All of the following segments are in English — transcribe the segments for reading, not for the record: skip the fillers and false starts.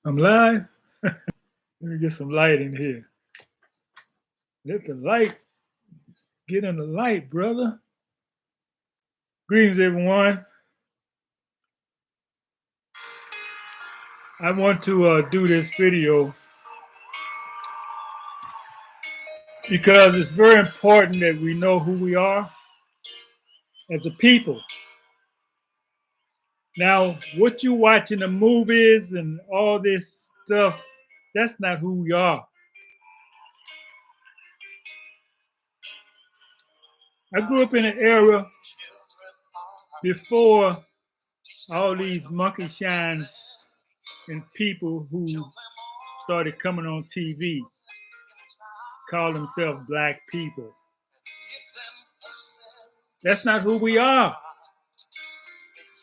I'm live. Let me get some light in here. Let the light get in the light, brother. Greetings, everyone. I want to do this video because it's very important that we know who we are as a people. Now, what you watch in the movies and all this stuff, that's not who we are. I grew up in an era before all these monkey shines and people who started coming on TV call themselves black people. That's not who we are.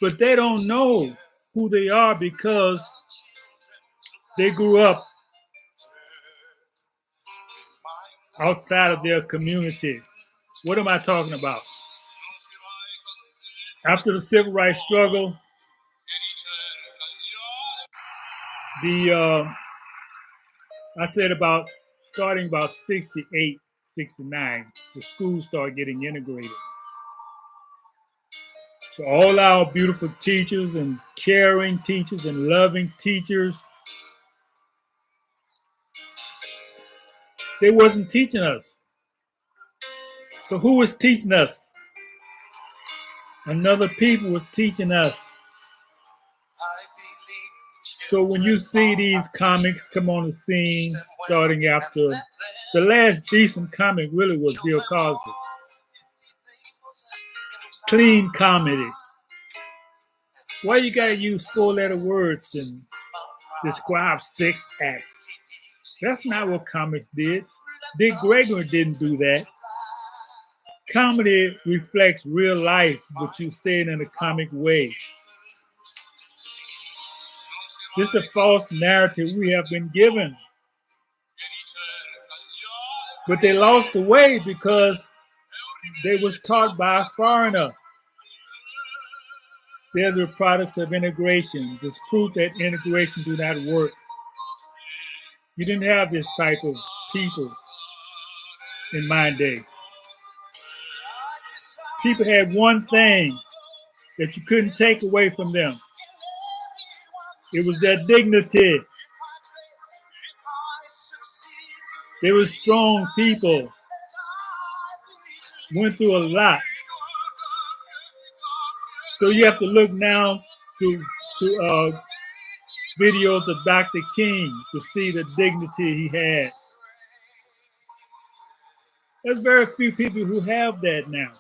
But they don't know who they are because they grew up outside of their community. What am I talking about? After the civil rights struggle, I said starting about 68, 69, the schools started getting integrated. So all our beautiful teachers and caring teachers and loving teachers, they wasn't teaching us. So who was teaching us? Another people was teaching us. So when you see these comics come on the scene, starting after the last decent comic really was Bill Cosby. Clean comedy. Why you gotta use 4-letter words and describe sex acts? That's not what comics did. Dick Gregory didn't do that. Comedy reflects real life, what you said in a comic way. This is a false narrative we have been given. But they lost the way because they was taught by a foreigner. They're the products of integration. There's proof that integration do not work. You didn't have this type of people in my day. People had one thing that you couldn't take away from them. It was their dignity. They were strong people. Went through a lot. So you have to look now to videos of Dr. King to see the dignity he had. There's very few people who have that now.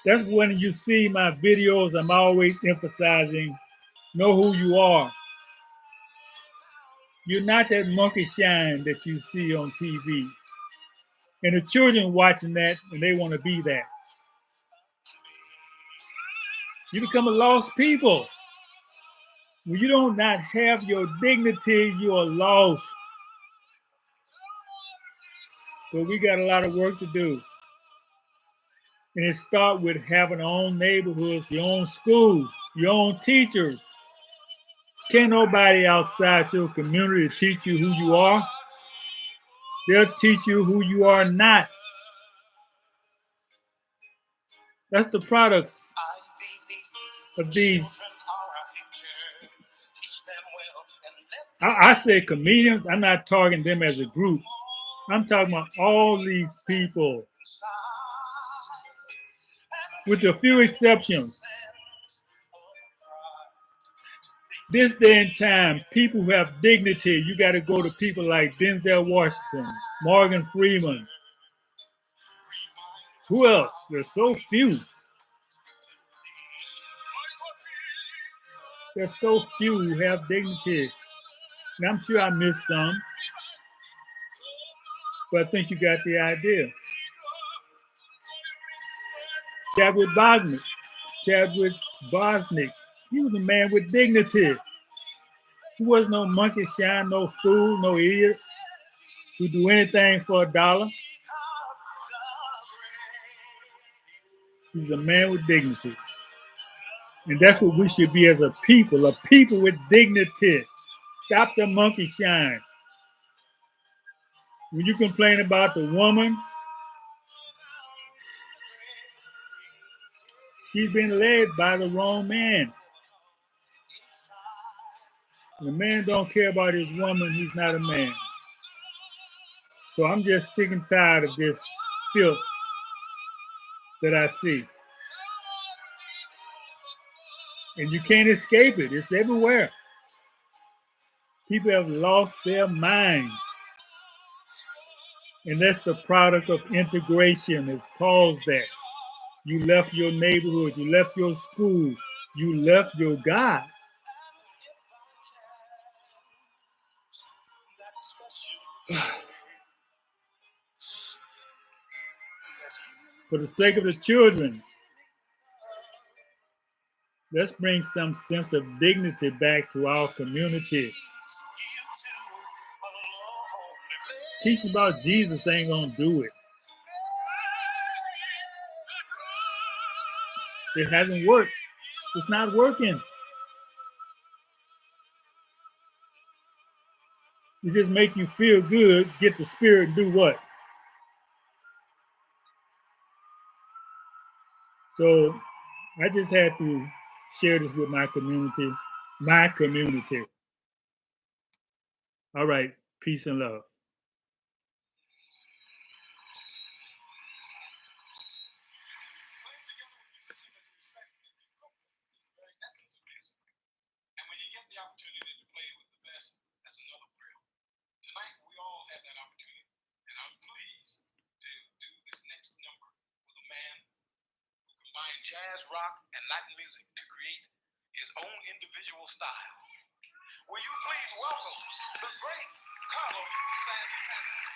That's when you see my videos, I'm always emphasizing, know who you are. You're not that monkey shine that you see on TV. And the children watching that, and they want to be that. You become a lost people. When you don't not have your dignity, you are lost. So we got a lot of work to do. And it starts with having our own neighborhoods, your own schools, your own teachers. Can't nobody outside your community teach you who you are. They'll teach you who you are not. That's the products of these. I say comedians, I'm not targeting them as a group. I'm talking about all these people. With a few exceptions. This day and time, people who have dignity, you got to go to people like Denzel Washington, Morgan Freeman. Who else? There's so few. There's so few who have dignity. And I'm sure I missed some. But I think you got the idea. Chadwick Bosnick, he was a man with dignity. He was no monkey shine, no fool, no idiot who do anything for $1. He was a man with dignity. And that's what we should be as a people with dignity. Stop the monkey shine. When you complain about the woman, she's been led by the wrong man. When a man don't care about his woman, he's not a man. So I'm just sick and tired of this filth that I see. And you can't escape it. It's everywhere. People have lost their minds. And that's the product of integration. It's caused that. You left your neighborhood, you left your school, you left your God. For the sake of the children, let's bring some sense of dignity back to our community. Teaching about Jesus ain't gonna do it. It hasn't worked. It's not working. It just make you feel good, get the spirit, and do what? So I just had to share this with my community. My community. All right. Peace and love. Jazz, rock, and Latin music to create his own individual style. Will you please welcome the great Carlos Santana?